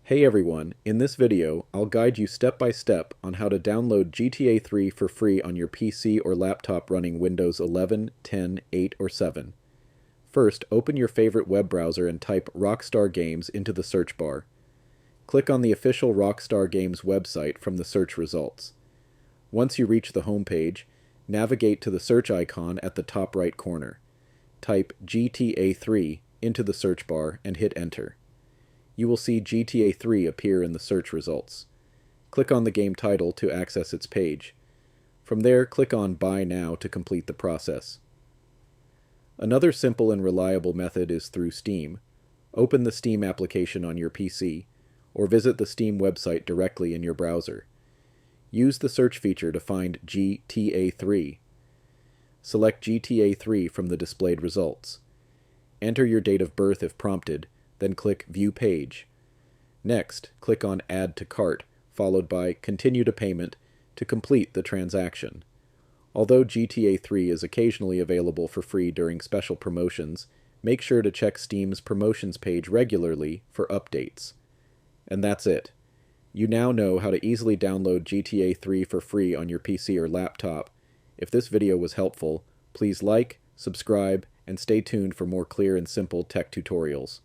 Hey everyone, in this video, I'll guide you step by step on how to download GTA 3 for free on your PC or laptop running Windows 11, 10, 8, or 7. First, open your favorite web browser and type Rockstar Games into the search bar. Click on the official Rockstar Games website from the search results. Once you reach the home page, navigate to the search icon at the top right corner. Type GTA 3 into the search bar and hit enter. You will see GTA 3 appear in the search results. Click on the game title to access its page. From there, click on Buy Now to complete the process. Another simple and reliable method is through Steam. Open the Steam application on your PC, or visit the Steam website directly in your browser. Use the search feature to find GTA 3. Select GTA 3 from the displayed results. Enter your date of birth if prompted, then click View Page. Next, click on Add to Cart, followed by Continue to Payment to complete the transaction. Although GTA 3 is occasionally available for free during special promotions, make sure to check Steam's promotions page regularly for updates. And that's it. You now know how to easily download GTA 3 for free on your PC or laptop. If this video was helpful, please like, subscribe, and stay tuned for more clear and simple tech tutorials.